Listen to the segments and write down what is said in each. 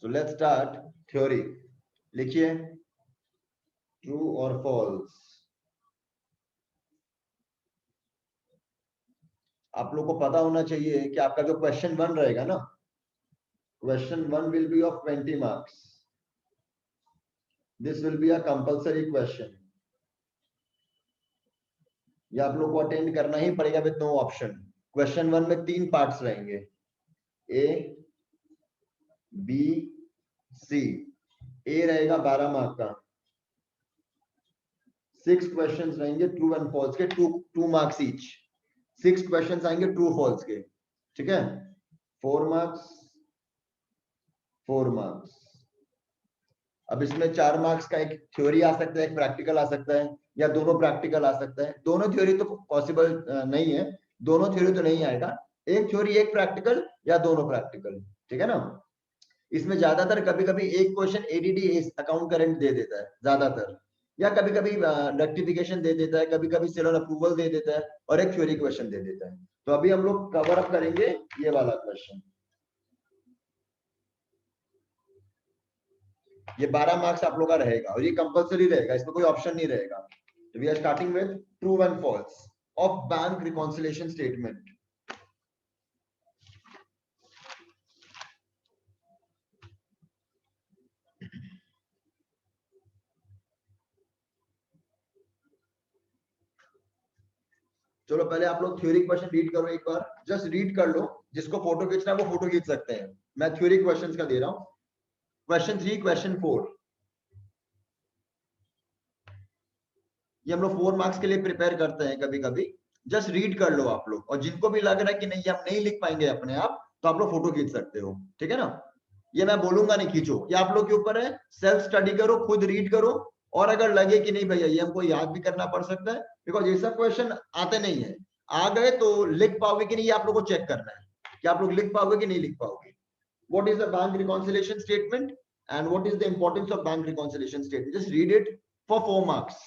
So let's start theory. लिखिए true और false. आप लोग को पता होना चाहिए कि आपका जो क्वेश्चन 1 रहेगा ना, question 1 will be of 20 marks. This will be a compulsory question. ये आप लोग को अटेंड करना ही पड़ेगा विद नो ऑप्शन। क्वेश्चन 1 में 3 पार्ट्स रहेंगे, ए बी सी। ए रहेगा 12 मार्क का, 6 क्वेश्चंस रहेंगे ट्रू एंड फॉल्स के, 2 मार्क्स ईच। 6 क्वेश्चंस आएंगे ट्रू फॉल्स के, ठीक है। 4 मार्क्स 4 मार्क्स। अब इसमें 4 मार्क्स का एक थ्योरी आ सकता है, एक प्रैक्टिकल आ सकता है, या दोनों प्रैक्टिकल आ सकता है। दोनों थ्योरी तो पॉसिबल नहीं है, दोनों थ्योरी तो नहीं आएगा। एक थ्योरी एक प्रैक्टिकल, या दोनों प्रैक्टिकल, ठीक है ना। इसमें ज्यादातर कभी कभी एक क्वेश्चन एडीडी अकाउंट करंट दे देता है ज्यादातर, या कभी कभी रेक्टिफिकेशन दे देता है, कभी कभी सेलर अप्रूवल दे देता है, और एक थ्योरी क्वेश्चन दे देता है। तो अभी हम लोग कवर अप करेंगे ये वाला क्वेश्चन। ये 12 मार्क्स आप लोग का रहेगा, और ये कंपलसरी रहेगा, इसमें कोई ऑप्शन नहीं रहेगा। तो we are starting with true and false of bank reconciliation statement. चलो पहले आप लोग थ्योरी क्वेश्चन रीड करो एक बार, जस्ट रीड कर लो। जिसको फोटो खींचना है वो फोटो खींच सकते हैं। मैं थ्योरी क्वेश्चंस का दे रहा हूं, क्वेश्चन 3 क्वेश्चन 4। ये हम लोग 4 मार्क्स के लिए प्रिपेयर करते हैं कभी कभी। जस्ट रीड कर लो आप लोग, और जिनको भी लग रहा है कि नहीं हम नहीं लिख पाएंगे अपने आप, तो आप लोग फोटो खींच सकते हो, ठीक है ना। ये मैं बोलूंगा नहीं खींचो, ये आप लोग के ऊपर है। सेल्फ स्टडी करो, खुद रीड करो। और अगर लगे कि नहीं भैया ये हमको याद भी करना पड़ सकता है, बिकॉज ये सब क्वेश्चन आते नहीं है। आ गए तो लिख पाओगे कि नहीं, ये आप लोग को चेक करना है कि आप लोग लिख पाओगे कि नहीं लिख पाओगे। What is the bank reconciliation statement and what is the importance of bank reconciliation statement? Just read it for 4 marks.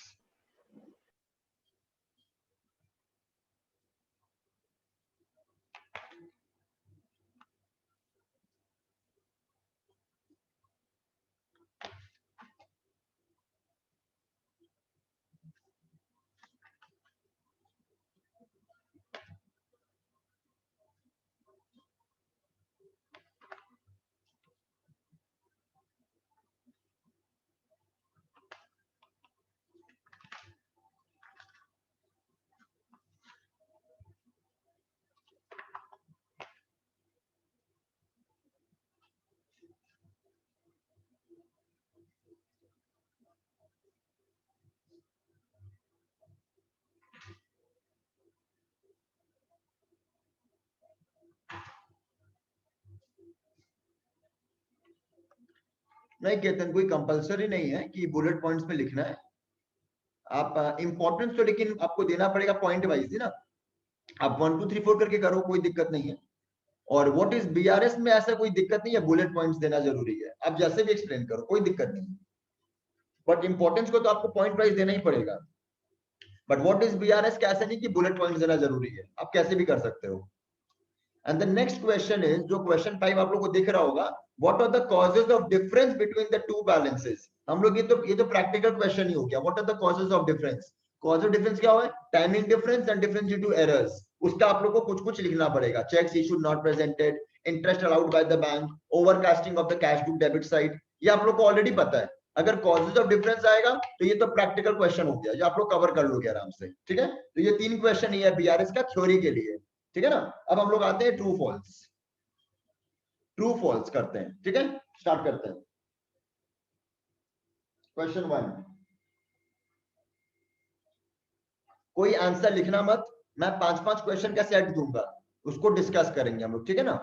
नहीं केतन, कोई कंपलसरी नहीं है कि बुलेट पॉइंट्स में लिखना है। आप इंपॉर्टेंस तो लेकिन आपको देना पड़ेगा पॉइंट वाइज ही ना। आप 1 2 3 4 करके करो, कोई दिक्कत नहीं है। और व्हाट इज बीआरएस में ऐसा कोई दिक्कत नहीं है, बुलेट पॉइंट्स देना जरूरी है। आप जैसे भी एक्सप्लेन करो, कोई दिक्कत नहीं है। बट इंपॉर्टेंस को तो आपको पॉइंट वाइज देना ही पड़ेगा। बट व्हाट इज बीआरएस कैसे नहीं कि बुलेट पॉइंट्स देना जरूरी है, आप कैसे भी कर सकते हो। And the next question is, जो क्वेश्चन 5 आप लोग को दिख रहा होगा, what are the causes of difference between the two balances. हम लोग ये तो प्रैक्टिकल क्वेश्चन ही हो गया। What are the causes of difference. Cause of difference क्या हुआ है, timing difference and difference due to errors. उसका आप लोग को कुछ कुछ लिखना पड़ेगा। Cheques issued not presented, interest allowed by the bank, overcasting of the cash to debit side. ये आप लोग को ऑलरेडी पता है। अगर कॉजेज ऑफ डिफरेंस आएगा तो ये तो प्रैक्टिकल क्वेश्चन हो गया, जो आप लोग कवर कर लोगे आराम से, ठीक है। तो ये 3 क्वेश्चन ये है बीआरएस का थ्योरी के लिए, ठीक है ना। अब हम लोग आते हैं ट्रू फॉल्स। ट्रू फॉल्स करते हैं, ठीक है। स्टार्ट करते हैं। क्वेश्चन 1, कोई आंसर लिखना मत। मैं 5 5 क्वेश्चन का सेट दूंगा, उसको डिस्कस करेंगे हम लोग, ठीक है ना।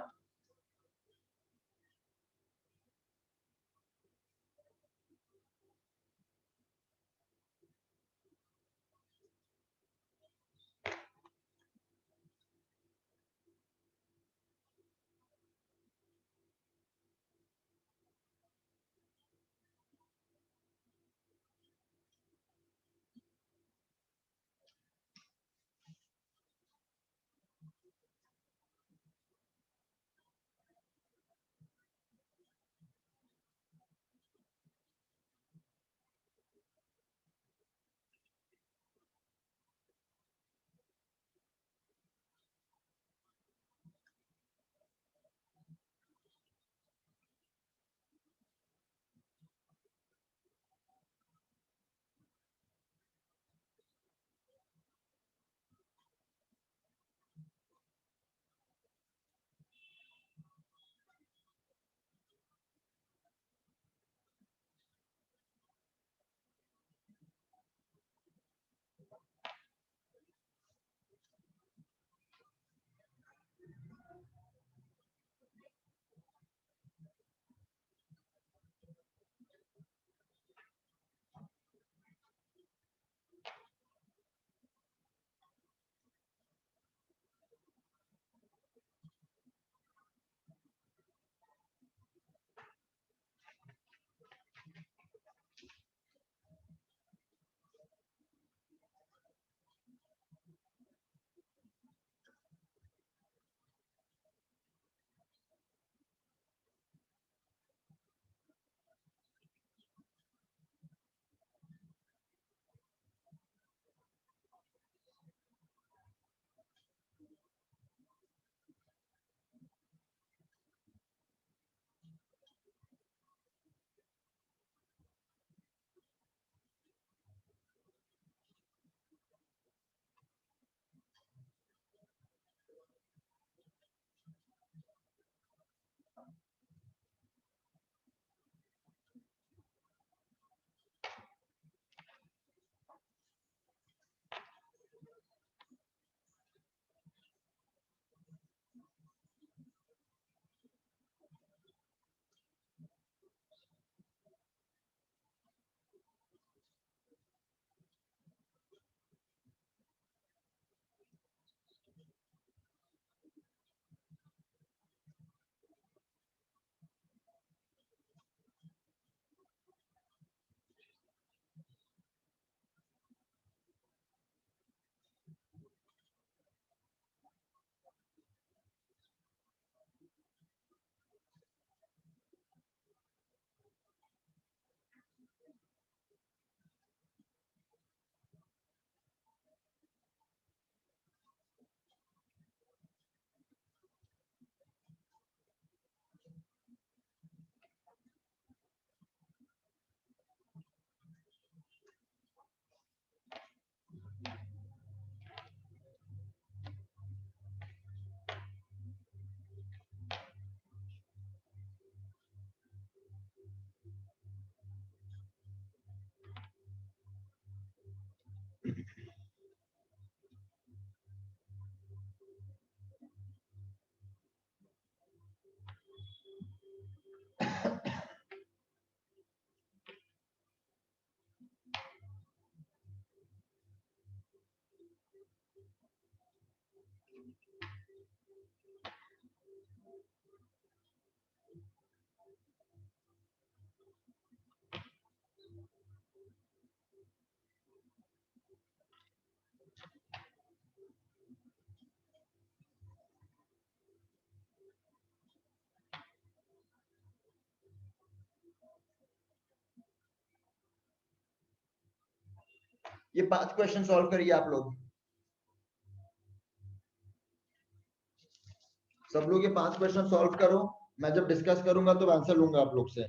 ये 5 क्वेश्चन सॉल्व करिए आप लोग, सब लोग ये 5 क्वेश्चन सॉल्व करो। मैं जब डिस्कस करूंगा तो आंसर लूंगा आप लोग से।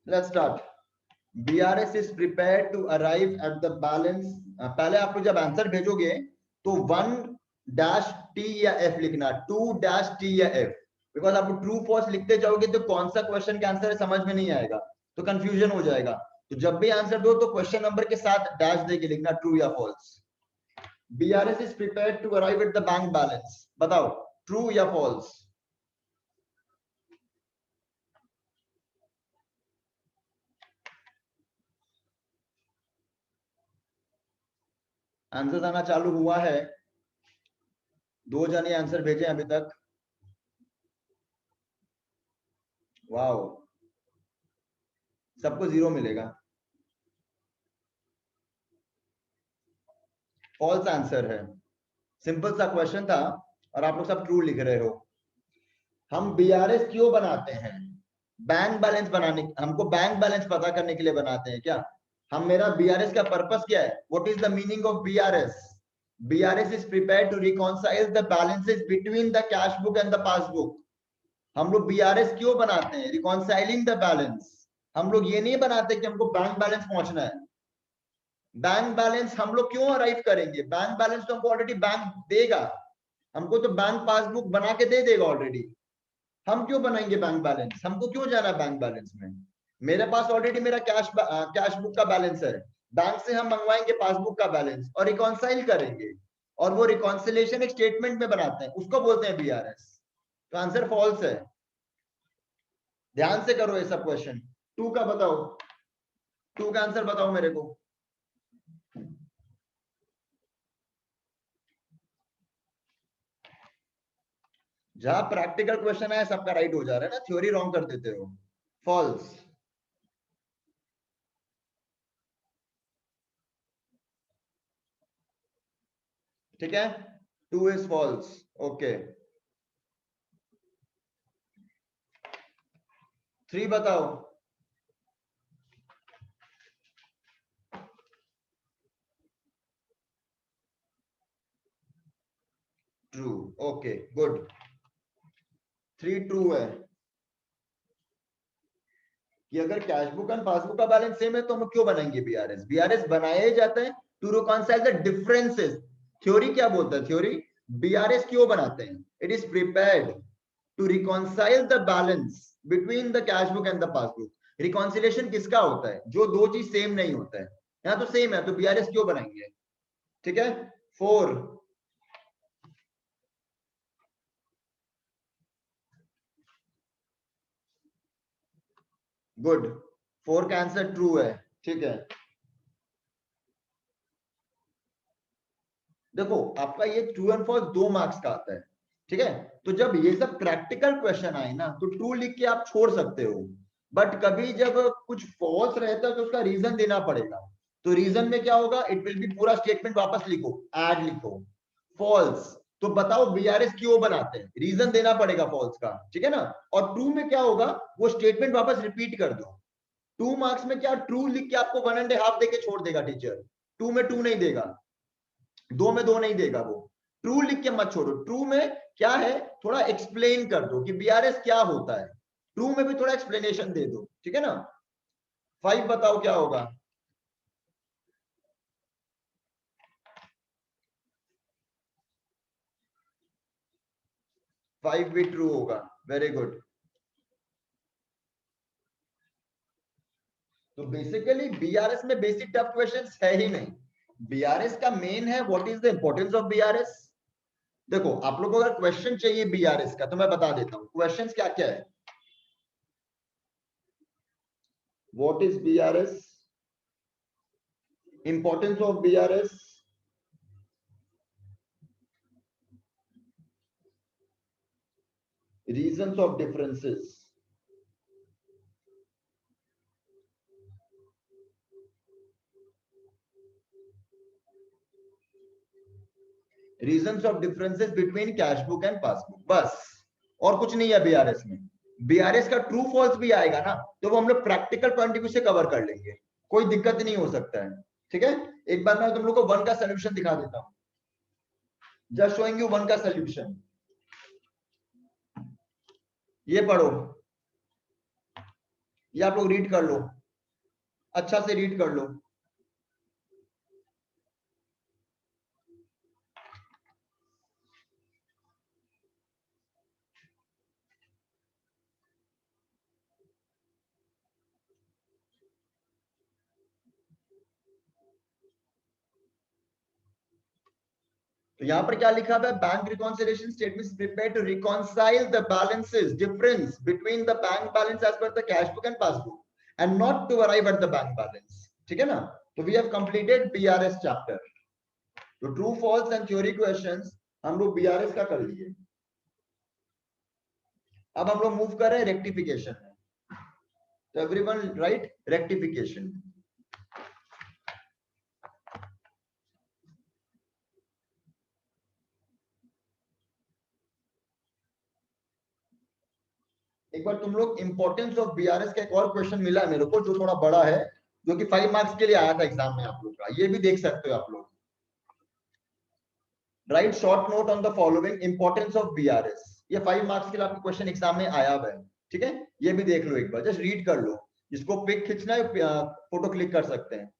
Let's start. BRS is prepared to arrive at the balance। पहले आप लोग जब आंसर भेजोगे तो 1-T या F लिखना, 2-T या F, बिकॉज आप ट्रू फॉल्स लिखते जाओगे तो कौन सा क्वेश्चन का आंसर है समझ में नहीं आएगा, तो कंफ्यूजन हो जाएगा। तो जब भी आंसर दो तो क्वेश्चन नंबर के साथ डैश देके लिखना, ट्रू या false. BRS is prepared to arrive at the bank balance, बताओ ट्रू या फॉल्स। आंसर आना चालू हुआ है, 2 जने आंसर भेजे अभी तक। वाओ, सबको 0 मिलेगा। फॉल्स आंसर है, सिंपल सा क्वेश्चन था और आप लोग सब ट्रू लिख रहे हो। हम BRS क्यों बनाते हैं? बैंक बैलेंस बनाने, हमको बैंक बैलेंस पता करने के लिए बनाते हैं क्या? हम, मेरा BRS का पर्पस क्या है? What is the meaning of BRS? BRS is prepared to reconcile the balances between the cash book and the passbook। हम लोग BRS क्यों बनाते हैं? रिकॉन्साइलिंग द बैलेंस। हम लोग ये नहीं बनाते कि हमको बैंक बैलेंस पहुंचना है। बैंक बैलेंस हम लोग क्यों अराइव करेंगे? बैंक बैलेंस तो हमको ऑलरेडी बैंक देगा, हमको तो बैंक पासबुक बना के दे देगा ऑलरेडी। हम क्यों बनाएंगे बैंक बैलेंस? हमको क्यों जाना बैंक बैलेंस में? मेरे पास ऑलरेडी मेरा कैश बुक का बैलेंस है, बैंक से हम मंगवाएंगे पासबुक का बैलेंस और रिकॉन्साइल करेंगे, और वो रिकॉन्सिलेशन एक स्टेटमेंट में बनाते हैं, उसको बोलते हैं BRS। तो आंसर फॉल्स है। ध्यान से करो ये सब क्वेश्चन। 2 का बताओ, 2 का आंसर बताओ मेरे को। जहां प्रैक्टिकल क्वेश्चन है सबका राइट हो जा रहा है ना, थ्योरी रॉन्ग कर देते हो। फॉल्स। ठीक है, 2 इज फॉल्स। ओके, 3 बताओ। ट्रू, ओके गुड, 3 ट्रू है कि अगर कैश बुक एंड पासबुक का बैलेंस सेम है तो हम क्यों बनाएंगे BRS? BRS बनाए जाते हैं to reconcile the differences. Theory क्या बोलता है? थ्योरी BRS क्यों बनाते हैं? It is prepared to reconcile the balance between the cash book and the passbook. Reconciliation किसका होता है? जो दो चीज सेम नहीं होता है। यहाँ तो सेम है तो BRS क्यों बनाएंगे? ठीक है, 4। गुड, 4 का आंसर ट्रू है। ठीक है, देखो आपका ये ट्रू एंड फॉल्स 2 मार्क्स का आता है। ठीक है, तो जब ये सब प्रैक्टिकल क्वेश्चन आए ना तो ट्रू लिख के आप छोड़ सकते हो, बट कभी जब कुछ फॉल्स रहता है तो उसका रीजन देना पड़ेगा। तो रीजन में क्या होगा? इट विल बी पूरा स्टेटमेंट वापस लिखो, ऐड लिखो फॉल्स। तो बताओ BRS क्यों बनाते हैं, रीजन देना पड़ेगा फॉल्स का। ठीक है ना? और ट्रू में क्या होगा? वो स्टेटमेंट वापस रिपीट कर दो। 2 मार्क्स में क्या, ट्रू लिख के आपको 1.5 देके छोड़ देगा टीचर, 2 में 2 नहीं देगा, 2 में 2 नहीं देगा वो। ट्रू लिख के मत छोड़ो, ट्रू में क्या है थोड़ा एक्सप्लेन कर दो कि BRS क्या होता है, ट्रू में भी थोड़ा एक्सप्लेनेशन दे दो। ठीक है ना? 5 बताओ क्या होगा? 5 भी ट्रू होगा। Very good. तो बेसिकली बीआरएस में बेसिक टफ क्वेश्चंस है ही नहीं। बीआरएस का मेन है what is the importance of BRS. देखो आप लोगों को अगर क्वेश्चन चाहिए बीआरएस का तो मैं बता देता हूं क्वेश्चंस क्या क्या है। What is BRS, importance of BRS, reasons of differences, reasons of differences between cash book and passbook, बस और कुछ नहीं है बीआरएस में। बीआरएस का ट्रू फॉल्स भी आएगा ना तो वो हम लोग प्रैक्टिकल पॉइंट ऑफ व्यू से कवर कर लेंगे, कोई दिक्कत नहीं हो सकता है। ठीक है, एक बार मैं तुम लोग को 1 का सोल्यूशन दिखा देता हूं। जस्ट शोइंग यू 1 का सोल्यूशन। ये पढ़ो, ये आप लोग रीड कर लो, अच्छा से रीड कर लो। तो यहां पर क्या लिखा हुआ है? Bank reconciliation statements prepared to reconcile the balances difference between the bank balance as per the cash book and passbook and not to arrive at the bank balance. ठीक है ना? तो we have completed BRS chapter. तो true false and theory questions हम लोग BRS का कर लिए। अब हम लोग मूव कर रहे हैं रेक्टिफिकेशन में। तो एवरीवन राइट रेक्टिफिकेशन। एक बार तुम लोग इंपॉर्टेंस ऑफ बीआरएस का एक और क्वेश्चन मिला है मेरे को जो थोड़ा बड़ा है, जो कि 5 मार्क्स के लिए आया था एग्जाम में आप लोग का, ये भी देख सकते हो आप लोग। Right short note on the following importance of BRS. ये 5 मार्क्स के लिए आपके क्वेश्चन एग्जाम में आया हुआ है। ठीक है, ये भी देख लो एक बार, जस्ट रीड कर लो। जिसको पिक खींचना है फोटो क्लिक कर सकते हैं।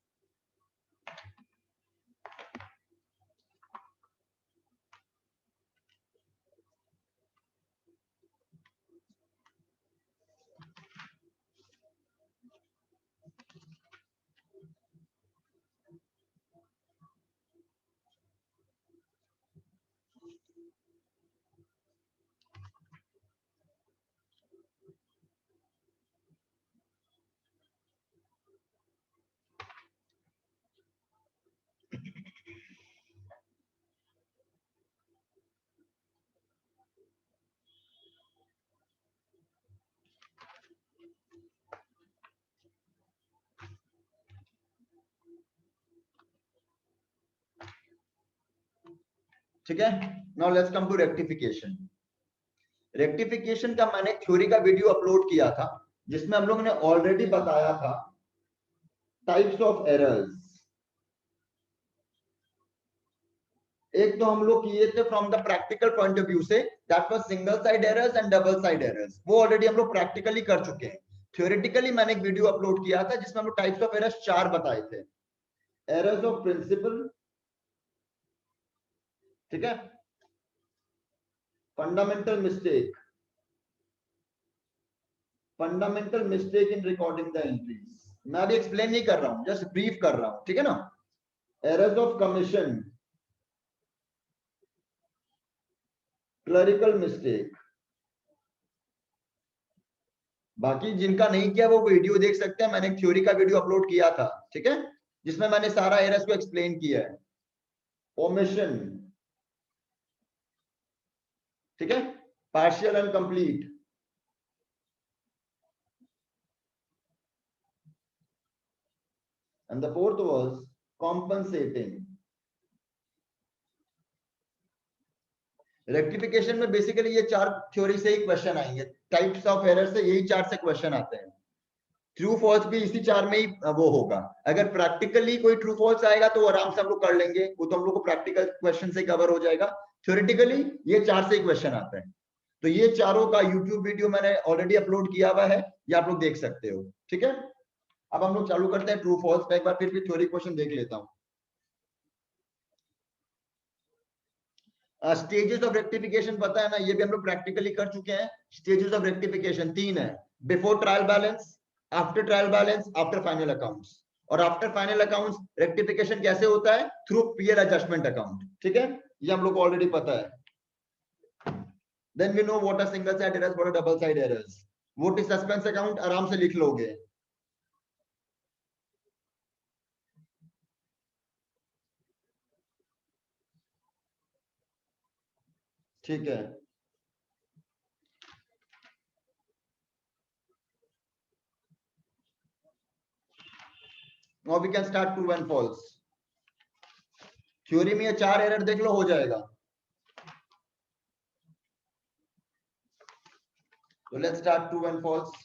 ठीक है, now let's come to rectification. Rectification का मैंने थ्योरी का वीडियो अपलोड किया था जिसमें हम लोग ने ऑलरेडी बताया था टाइप्स ऑफ एरर्स। एक तो हम लोग किए थे from the practical point of view से, that was single side errors and double side errors. वो ऑलरेडी हम लोग प्रैक्टिकली कर चुके हैं। थ्योरेटिकली मैंने एक वीडियो अपलोड किया था जिसमें हम लोग टाइप्स ऑफ एरर्स 4 बताए थे। एरर्स ऑफ प्रिंसिपल, ठीक है, fundamental mistake, fundamental mistake in recording the entries. मैं अभी एक्सप्लेन नहीं कर रहा हूं, जस्ट ब्रीफ कर रहा हूं। ठीक है ना? Errors of commission, clerical mistake. बाकी जिनका नहीं किया वो वीडियो देख सकते हैं, मैंने एक थ्योरी का वीडियो अपलोड किया था। ठीक है, जिसमें मैंने सारा एरर्स को एक्सप्लेन किया है। ओमिशन, ठीक है, partial and complete, and the fourth was compensating. Rectification में बेसिकली ये 4 थ्योरी से ही क्वेश्चन आएंगे, टाइप्स ऑफ एरर से यही 4 से क्वेश्चन आते हैं। ट्रू फॉल्स भी इसी 4 में ही वो होगा। अगर प्रैक्टिकली कोई ट्रू फॉल्स आएगा तो आराम से हम लोग कर लेंगे, वो तो हम लोग को प्रैक्टिकल क्वेश्चन से कवर हो जाएगा। थ्योरेटिकली ये 4 से ही क्वेश्चन आते हैं। तो ये चारों का यूट्यूब वीडियो मैंने ऑलरेडी अपलोड किया हुआ है, ये आप लोग देख सकते हो। ठीक है, अब हम लोग चालू करते हैं ट्रू फॉल्स पे। एक बार फिर भी थ्योरी क्वेश्चन देख लेता हूँ। स्टेजेस ऑफ रेक्टिफिकेशन पता है ना, ये भी हम लोग प्रैक्टिकली कर चुके हैं। स्टेजेस ऑफ रेक्टिफिकेशन 3 है, before trial balance, after trial balance, after final accounts. और आफ्टर फाइनल अकाउंट्स रेक्टिफिकेशन कैसे होता है? Through peer adjustment account. ठीक है, ये हम लोग को ऑलरेडी पता है। Then we know what are single side errors, what are double side errors. What is suspense account, आराम से लिख लोगे। ठीक है, now we can start true and false. Theory में ये 4 एरर देख लो, हो जाएगा। So let's start true and false.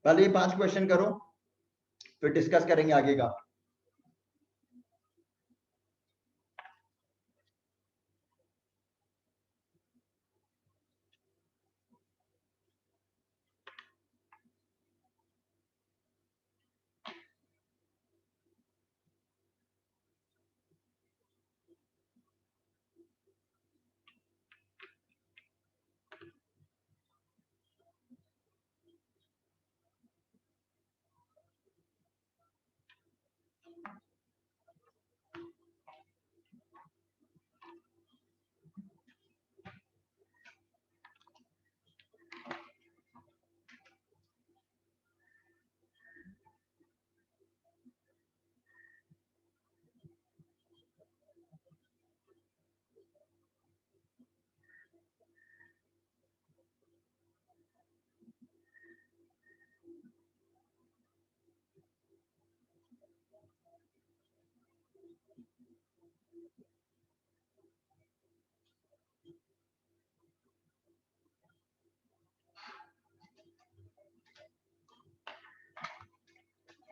पहले ये 5 क्वेश्चन करो, फिर डिस्कस करेंगे आगे का।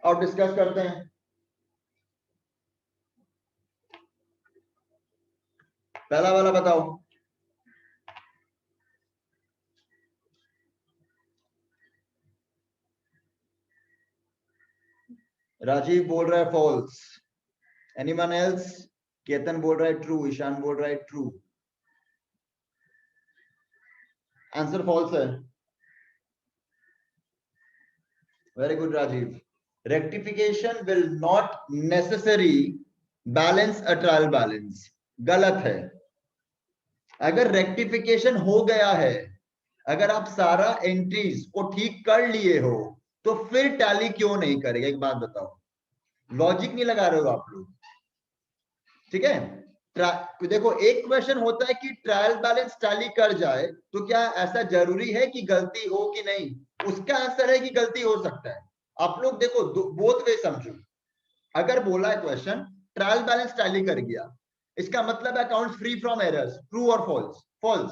और डिस्कस करते हैं। पहला वाला बताओ। राजीव बोल रहा है फॉल्स। Anyone else? केतन बोल रहा है ट्रू, ईशान बोल रहा है ट्रू। आंसर फॉल्स है। Very good Rajiv. Rectification will not necessary balance a trial balance. गलत है। अगर रेक्टिफिकेशन हो गया है, अगर आप सारा एंट्रीज को ठीक कर लिए हो, तो फिर टैली क्यों नहीं करेगा? एक बात बताओ, लॉजिक नहीं लगा रहे हो आप लोग। ठीक है, देखो एक क्वेश्चन होता है कि ट्रायल बैलेंस टैली कर जाए, तो क्या ऐसा जरूरी है कि गलती हो कि नहीं? उसका आंसर है कि गलती हो सकता है। आप लोग देखो बोथ वे समझो। अगर बोला है क्वेश्चन ट्रायल बैलेंस टैली कर गया, इसका मतलब account free from errors, true और फॉल्स? फॉल्स।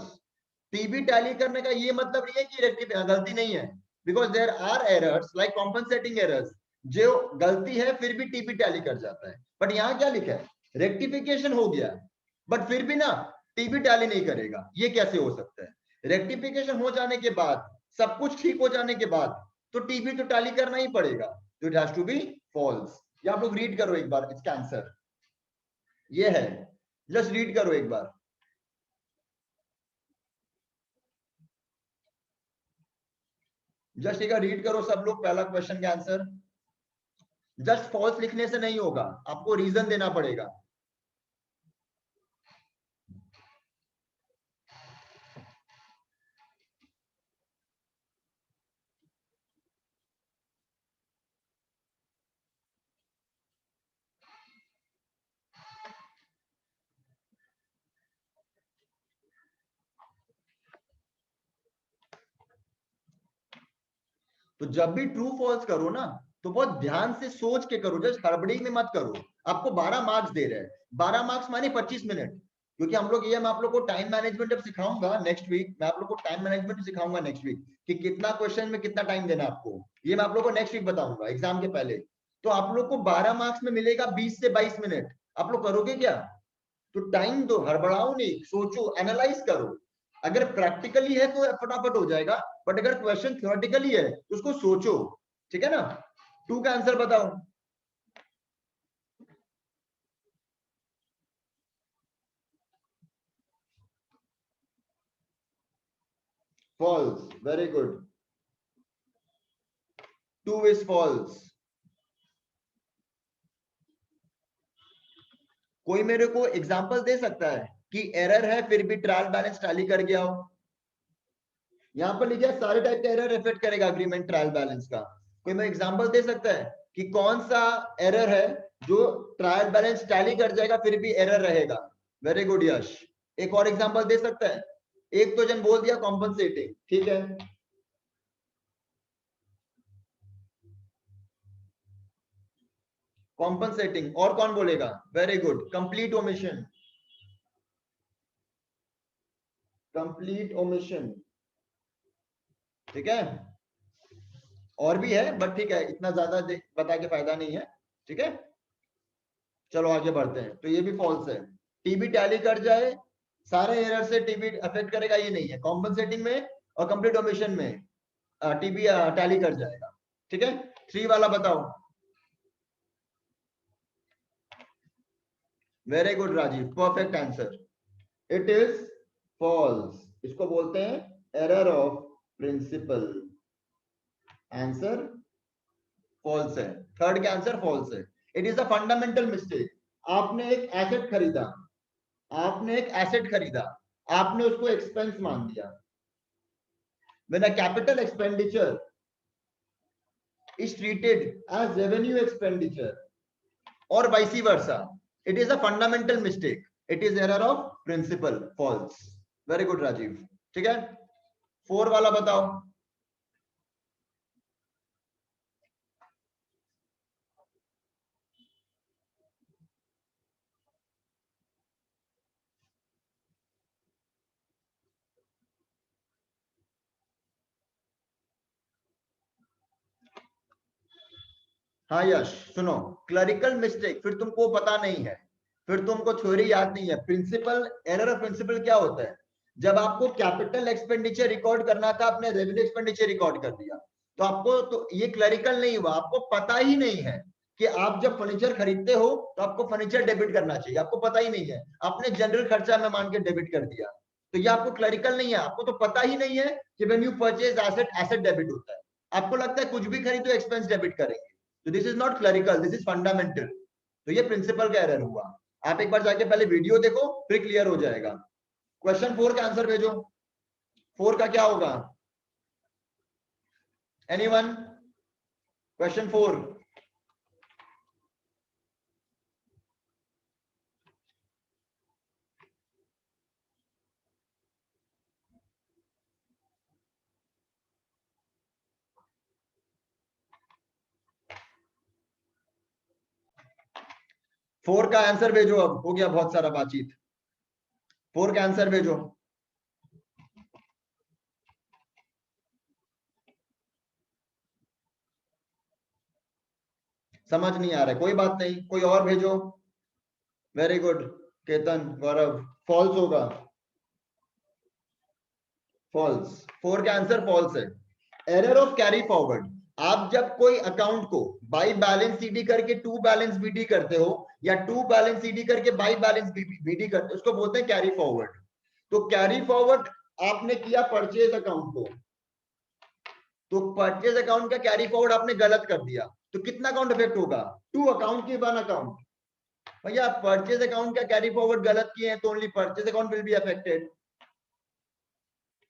टीबी टैली करने का ये मतलब नहीं है कि रेक्टिफाई गलती नहीं है, because there are errors like compensating errors, जो गलती है फिर भी टीबी टैली कर जाता है। बट यहाँ क्या लिखा है? रेक्टिफिकेशन हो गया बट फिर भी ना टीबी टैली नहीं करेगा। ये कैसे हो सकता है? रेक्टिफिकेशन हो जाने के बाद, सब कुछ ठीक हो जाने के बाद, तो टीबी तो टैली करना ही पड़ेगा, तो it has to be false. ये आप लोग रीड करो एक बार, इसका आंसर ये है। जस्ट रीड करो एक बार। जस्ट एक रीड करो सब लोग पहला क्वेश्चन का आंसर। जस्ट फॉल्स लिखने से नहीं होगा, आपको रीजन देना पड़ेगा। तो जब भी ट्रू फॉल्स करो ना, तो बहुत ध्यान से सोच के करो, जस्ट हड़बड़ी में मत करो। आपको 12 मार्क्स दे रहे हैं, 12 मार्क्स माने 25 मिनट, क्योंकि हम लोग ये, मैं आप लोग को टाइम मैनेजमेंट जब सिखाऊंगा नेक्स्ट वीक, मैं आप लोग को टाइम मैनेजमेंट सिखाऊंगा नेक्स्ट वीक कि कितना क्वेश्चन में कितना टाइम देना आपको, ये मैं आप लोग को नेक्स्ट वीक बताऊंगा एग्जाम के पहले। तो आप लोग को 12 मार्क्स में मिलेगा 20 से 22 मिनट। आप लोग करोगे क्या? तो टाइम दो, हड़बड़ाओ नहीं, सोचो, एनालाइज करो। अगर प्रैक्टिकली है तो फटाफट हो जाएगा, बट अगर क्वेश्चन थ्योरेटिकली है तो उसको सोचो। ठीक है ना? टू का आंसर बताओ। False, very good. Two is false. कोई मेरे को एग्जांपल दे सकता है कि एरर है फिर भी ट्रायल बैलेंस टैली कर गया हो? यहाँ पर लिखा है सारे टाइप का एरर इफेक्ट करेगा अग्रीमेंट ट्रायल बैलेंस का। कोई मैं एग्जांपल दे सकता है कि कौन सा एरर है जो ट्रायल बैलेंस टैली कर जाएगा फिर भी एरर रहेगा? वेरी गुड यश। एक और एग्जांपल दे सकता है? एक तो जन बोल दिया कॉम्पनसेटिंग, ठीक है। कॉम्पनसेटिंग, और कौन बोलेगा? Very good, complete omission. Complete omission, ठीक है। और भी है बट ठीक है, इतना ज्यादा बता के फायदा नहीं है। ठीक है, चलो आगे बढ़ते हैं। तो ये भी फॉल्स है। टीबी टैली कर जाए, सारे एरर से टीबी अफेक्ट करेगा, ये नहीं है। कॉम्पनसेटिंग में और कंप्लीट ओमिशन में टीबी टैली कर जाएगा। ठीक है, थ्री वाला बताओ। Very good Rajiv, perfect answer. It is false. इसको बोलते हैं error of principle. Answer false है। थर्ड का आंसर फॉल्स है। It is a fundamental mistake. आपने एक एसेट खरीदा, आपने एक एसेट खरीदा, आपने उसको एक्सपेंस मान दिया। When a capital expenditure is treated as revenue expenditure or vice versa, it is a fundamental mistake. It is error of principle. False. Very good Rajiv. ठीक है, फोर वाला बताओ। हाँ यश सुनो, क्लरिकल मिस्टेक फिर तुमको पता नहीं है, फिर तुमको थ्योरी याद नहीं है। प्रिंसिपल एरर ऑफ प्रिंसिपल क्या होता है? जब आपको कैपिटल एक्सपेंडिचर रिकॉर्ड करना था, आपने रेवेन्यू एक्सपेंडिचर रिकॉर्ड कर दिया, तो आपको तो ये क्लरिकल नहीं हुआ, आपको पता ही नहीं है कि आप जब फर्नीचर खरीदते हो तो आपको फर्नीचर डेबिट करना चाहिए, आपको पता ही नहीं है, आपने जनरल खर्चा में मान के डेबिट कर दिया, तो ये आपको क्लरिकल नहीं है, आपको तो पता ही नहीं है कि when you purchase asset, asset debit होता है। आपको लगता है कुछ भी खरीदो एक्सपेंस डेबिट करेंगे, तो this is not clerical, this is fundamental. तो ये प्रिंसिपल का एरर हुआ। आप एक बार जाके पहले वीडियो देखो, फिर क्लियर हो जाएगा। क्वेश्चन 4 का आंसर भेजो। 4 का क्या होगा? एनीवन? क्वेश्चन 4। 4 का आंसर भेजो, अब हो गया बहुत सारा बातचीत। 4 का आंसर भेजो। समझ नहीं आ रहा है, कोई बात नहीं, कोई और भेजो। वेरी गुड केतन, गौरव। फॉल्स होगा, फॉल्स। 4 का आंसर फॉल्स है। एरर ऑफ कैरी फॉरवर्ड, आप जब कोई अकाउंट को बाई बैलेंस सीडी करके टू बैलेंस बीडी करते हो, या टू बैलेंस सीडी करके बाई बैलेंस बीडी करते हो, उसको बोलते हैं कैरी फॉरवर्ड। तो कैरी फॉरवर्ड आपने किया परचेज अकाउंट को, तो परचेज अकाउंट का कैरी फॉरवर्ड आपने गलत कर दिया, तो कितना अकाउंट इफेक्ट होगा? टू अकाउंट की वन अकाउंट। भैया परचेज अकाउंट का कैरी फॉरवर्ड गलत किए हैं तो only purchase account will be affected,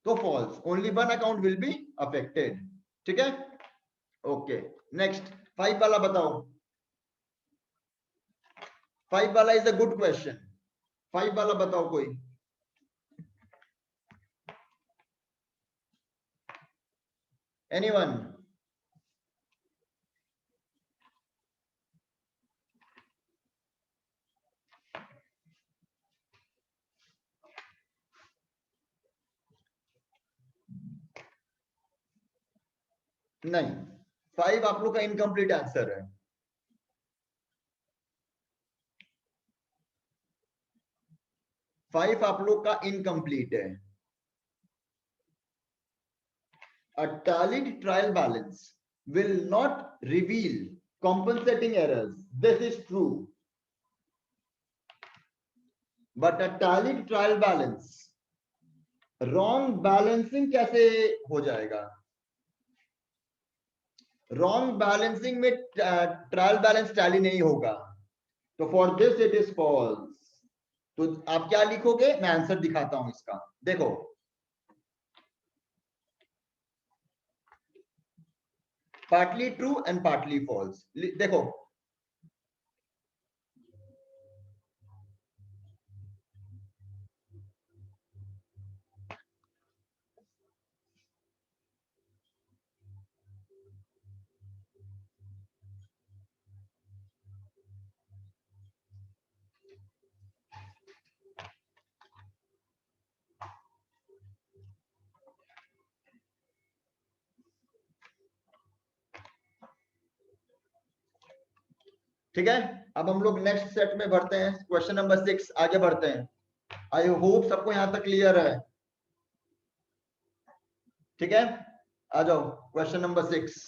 तो false, only one account will be affected. ठीक है, ओके। नेक्स्ट 5 वाला बताओ। 5 वाला इज अ गुड क्वेश्चन। 5 वाला बताओ कोई। एनीवन? नहीं, 5 आप लोग का इनकम्प्लीट आंसर है। 5 आप लोग का इनकम्प्लीट है। A tallied trial balance will not reveal compensating errors. This is true. But a tallied trial balance, wrong balancing कैसे हो जाएगा? रॉन्ग बैलेंसिंग में ट्रायल बैलेंस टैली नहीं होगा, तो for this it is false. तो आप क्या लिखोगे? मैं आंसर दिखाता हूं इसका, देखो। Partly true and partly false, देखो। ठीक है, अब हम लोग नेक्स्ट सेट में बढ़ते हैं, क्वेश्चन नंबर 6 आगे बढ़ते हैं। आई होप सबको यहां तक क्लियर है। ठीक है, आ जाओ क्वेश्चन नंबर 6।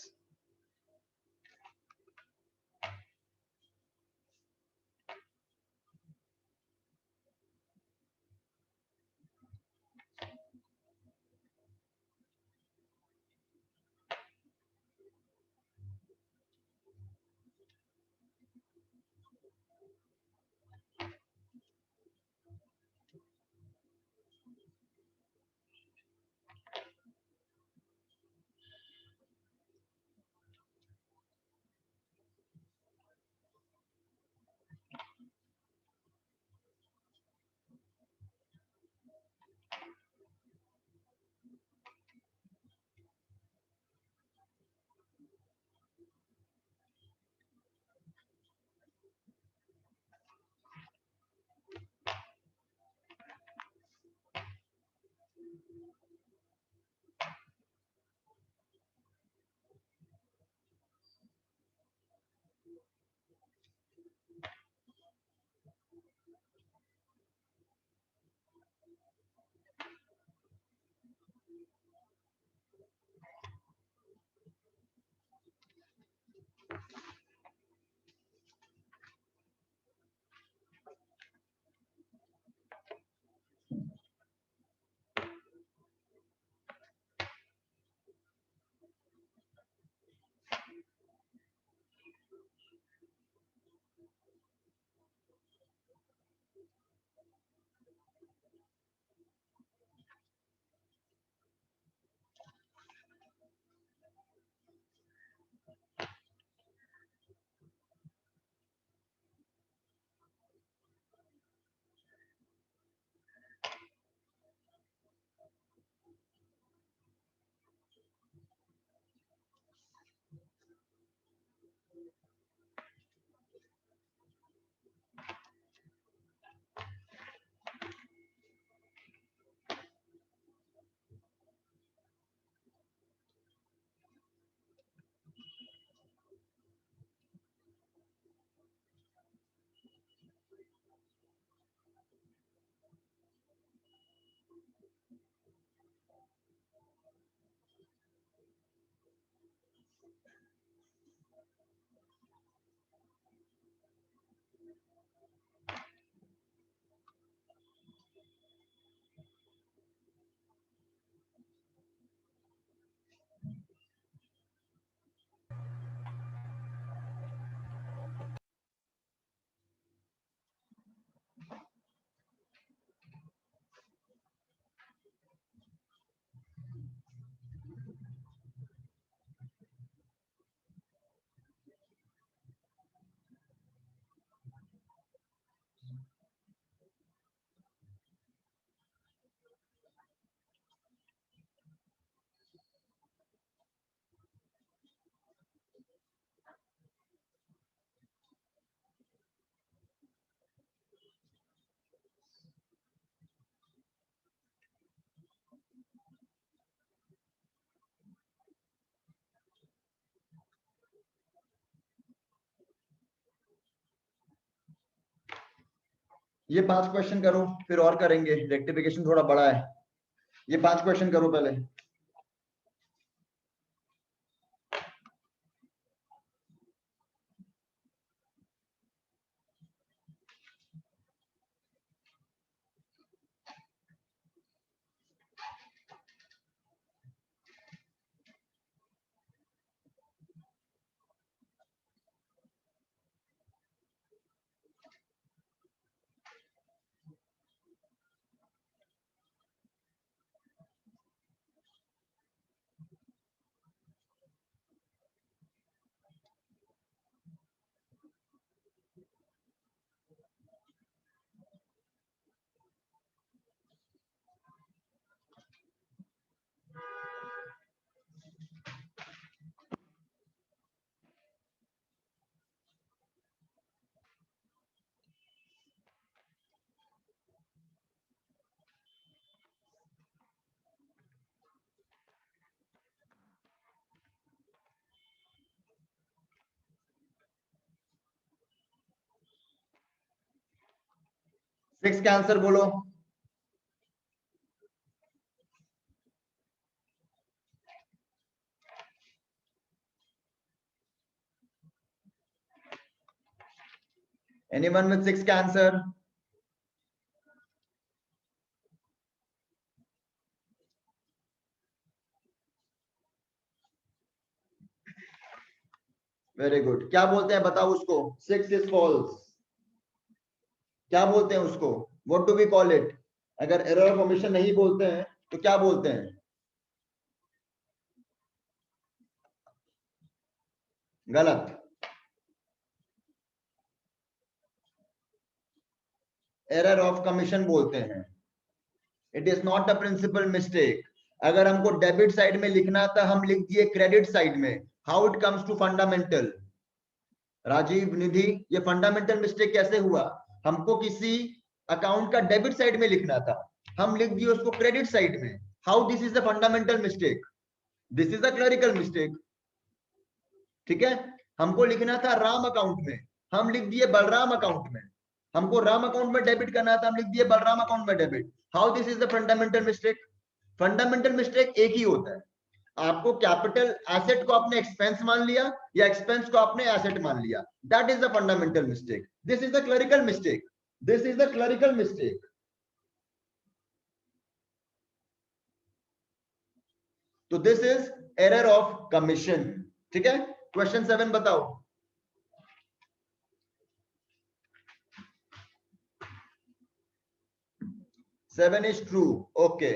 ये 5 क्वेश्चन करो, फिर और करेंगे, रेक्टिफिकेशन थोड़ा बड़ा है। ये 5 क्वेश्चन करो पहले। सिक्स का आंसर बोलो। एनीवन विद 6 का आंसर? Very good. क्या बोलते हैं बताओ उसको? 6 इज फॉल्स। क्या बोलते हैं उसको? What do we call it? अगर एरर ऑफ ओमिशन नहीं बोलते हैं तो क्या बोलते हैं? गलत। एरर ऑफ कमीशन बोलते हैं। It is not a principle mistake. अगर हमको डेबिट साइड में लिखना था, हम लिख दिए क्रेडिट साइड में। How it comes to fundamental? Rajeev, Nidhi, ये फंडामेंटल मिस्टेक कैसे हुआ? हमको किसी अकाउंट का डेबिट साइड में लिखना था, हम लिख दिए उसको क्रेडिट साइड में। How this is a fundamental mistake? This is a clerical mistake. ठीक है, हमको लिखना था राम अकाउंट में, हम लिख दिए बलराम अकाउंट में। हमको राम अकाउंट में डेबिट करना था, हम लिख दिए बलराम अकाउंट में debit. How this is the fundamental mistake? Fundamental mistake एक ही होता है। आपको कैपिटल एसेट को आपने एक्सपेंस मान लिया या एक्सपेंस को आपने एसेट मान लिया, that is the fundamental mistake. This is the clerical mistake. This is the clerical mistake. तो this is error of commission. ठीक है, क्वेश्चन 7 बताओ। 7 इज ट्रू। ओके,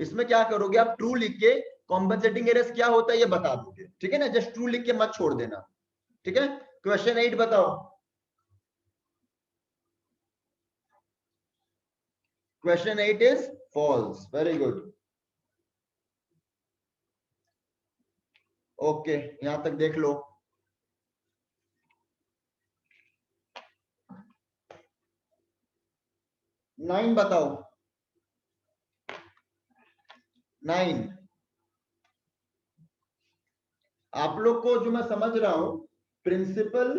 इसमें क्या करोगे आप? ट्रू लिख के कॉम्पनसेटिंग एरर्स क्या होता है ये बता दोगे। ठीक है ना, जस्ट ट्रू लिख के मत छोड़ देना। ठीक है, क्वेश्चन 8 बताओ। Question 8 is false. Very good. Okay, यहां तक देख लो। 9 बताओ। 9, आप लोग को जो मैं समझ रहा हूं, प्रिंसिपल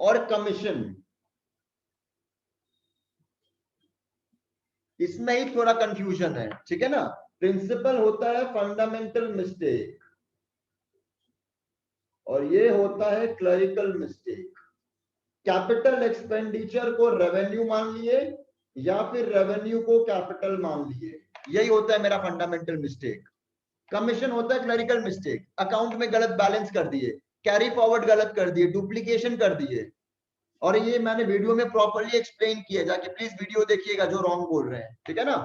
और कमीशन, इसमें ही थोड़ा कंफ्यूजन है, ठीक है ना। प्रिंसिपल होता है फंडामेंटल मिस्टेक और ये होता है क्लरिकल मिस्टेक। कैपिटल एक्सपेंडिचर को रेवेन्यू मान लिए या फिर रेवेन्यू को कैपिटल मान लिए, यही होता है मेरा फंडामेंटल मिस्टेक। कमीशन होता है क्लरिकल मिस्टेक, अकाउंट में गलत बैलेंस कर दिए, कैरी फॉरवर्ड गलत कर दिए, डुप्लीकेशन कर दिए। और ये मैंने वीडियो में प्रॉपर्ली एक्सप्लेन किया, जाके प्लीज वीडियो देखिएगा जो रॉन्ग बोल रहे हैं, ठीक है ना।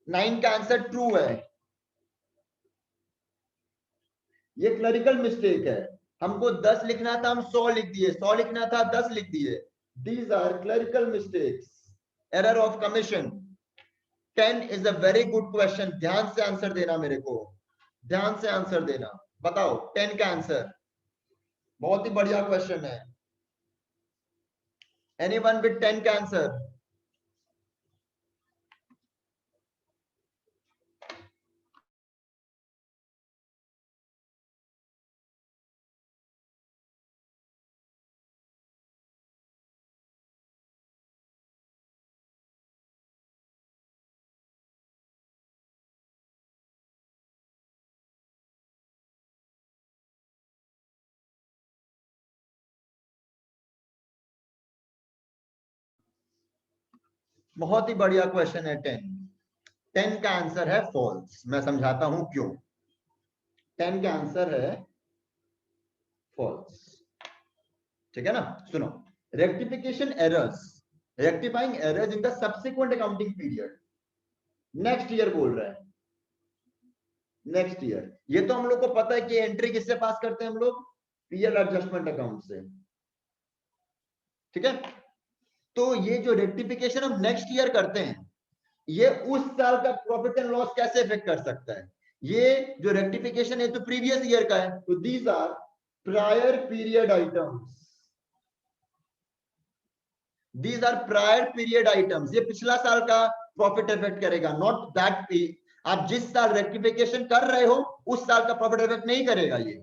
9 का आंसर ट्रू है, ये क्लरिकल मिस्टेक है। हमको 10 लिखना था, हम 100 लिख दिए, 100 लिखना था 10 लिख दिए। These are clerical mistakes, error of commission. 10 is a very good question, ध्यान से आंसर देना, मेरे को ध्यान से आंसर देना। बताओ 10 का आंसर, बहुत ही बढ़िया क्वेश्चन है। एनीवन विद 10 का आंसर? बहुत ही बढ़िया क्वेश्चन है 10। 10 का आंसर है फॉल्स, मैं समझाता हूं क्यों। 10 का आंसर है फॉल्स, ठीक है ना। सुनो, rectification errors, rectifying errors in the subsequent accounting period, next year बोल रहे हैं, नेक्स्ट ईयर। ये तो हम लोग को पता है कि एंट्री किससे पास करते हैं हम लोग, पीएल एडजस्टमेंट अकाउंट से, ठीक है। तो ये जो रेक्टिफिकेशन हम नेक्स्ट ईयर करते हैं, ये उस साल का प्रॉफिट एंड लॉस कैसे इफेक्ट कर सकता है। ये जो रेक्टिफिकेशन है तो प्रीवियस ईयर का है, तो these are prior period items, these are prior period items. ये पिछला साल का प्रॉफिट इफेक्ट करेगा, नॉट दैट। आप जिस साल रेक्टिफिकेशन कर रहे हो उस साल का प्रॉफिट इफेक्ट नहीं करेगा ये,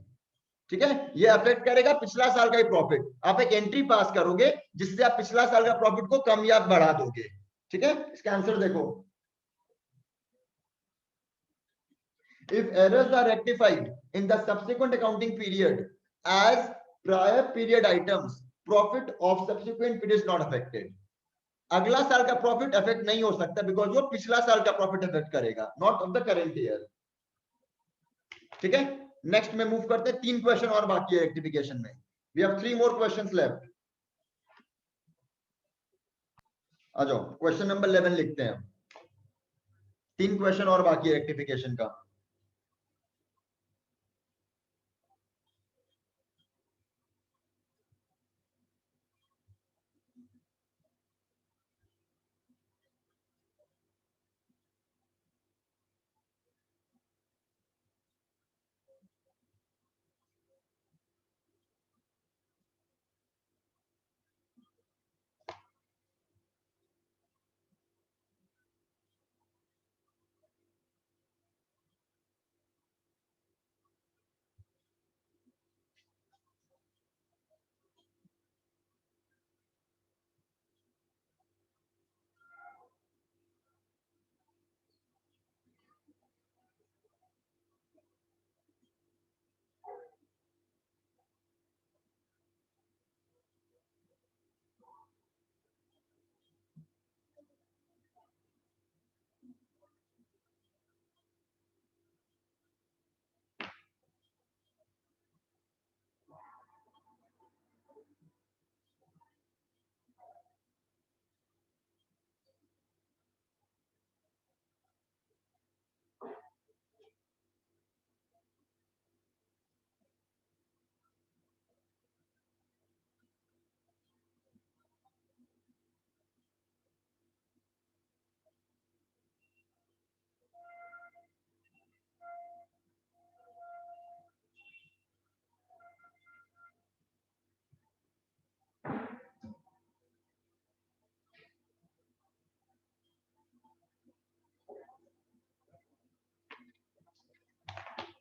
ठीक है। ये अफेक्ट करेगा पिछला साल का ही प्रॉफिट। आप एक एंट्री पास करोगे जिससे आप पिछला साल का प्रॉफिट को कम या बढ़ा दोगे, ठीक है। इसका आंसर देखो, if errors are rectified in the subsequent accounting period as prior period items, profit of subsequent period is not affected। अगला साल का प्रॉफिट अफेक्ट नहीं हो सकता, बिकॉज वो पिछला साल का प्रॉफिट अफेक्ट करेगा, not of the current year, ठीक है। नेक्स्ट में मूव करते हैं, 3 क्वेश्चन और बाकी है रेक्टिफिकेशन में। We have 3 more questions left. आ जाओ, क्वेश्चन नंबर 11 लिखते हैं। 3 क्वेश्चन और बाकी है रेक्टिफिकेशन का।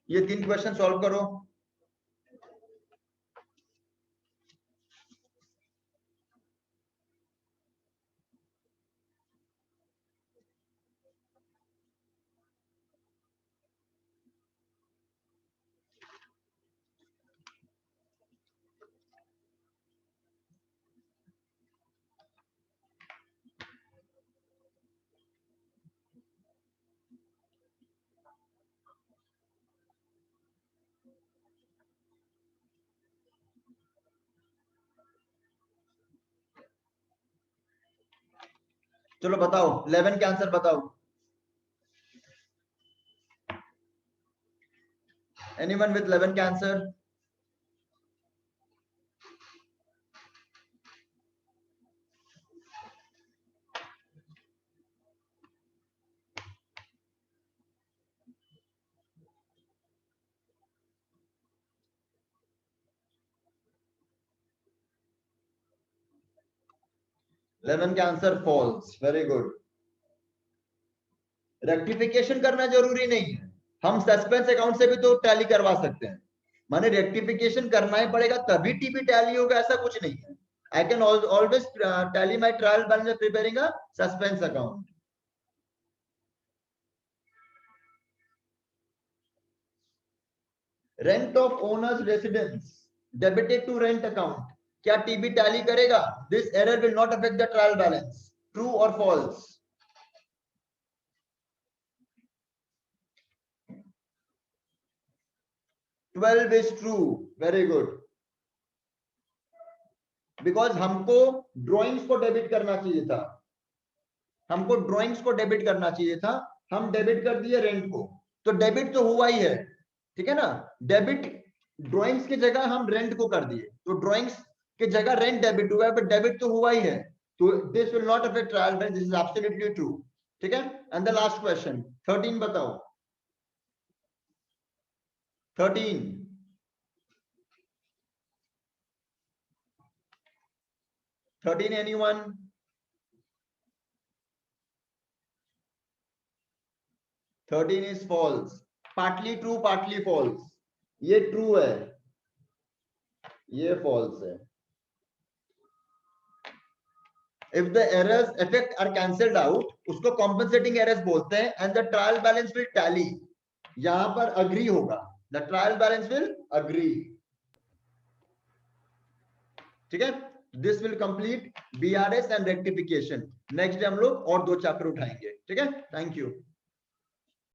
ये 3 क्वेश्चन सॉल्व करो। चलो बताओ 11 के आंसर बताओ। एनीवन विथ 11 के आंसर? इलेवन के answer false, very good. Rectification करना जरूरी नहीं है, हम सस्पेंस अकाउंट से भी तो टैली करवा सकते हैं। माने रेक्टिफिकेशन करना ही पड़ेगा तभी टीपी टैली होगा, ऐसा कुछ नहीं है। I can always tally my trial balance preparing a suspense account. Rent of owners residence debited to rent account, क्या टीबी टैली करेगा? This error will not affect the trial balance, true और false? Twelve is true, very good. Because हमको drawings को debit करना चाहिए था, हमको drawings को डेबिट करना चाहिए था, हम डेबिट कर दिए रेंट को, तो डेबिट तो हुआ ही है, ठीक है ना। डेबिट ड्रॉइंग्स की जगह हम रेंट को कर दिए, तो ड्रॉइंग्स की जगह रेंट डेबिट हुआ है, बट डेबिट तो हुआ ही है, तो this will not affect trial balance, this is absolutely true, ठीक है। एंड द लास्ट क्वेश्चन 13 बताओ। 13 13 anyone? Thirteen is false, partly true partly false. ये ट्रू है, ये फॉल्स है। If the errors effect are cancelled out, उसको compensating errors बोलते हैं, and the trial balance will tally, यहां पर agree होगा, the trial balance will agree, ठीक है। This will complete BRS and rectification. Next day हम लोग और 2 चैप्टर उठाएंगे, ठीक है। Thank you.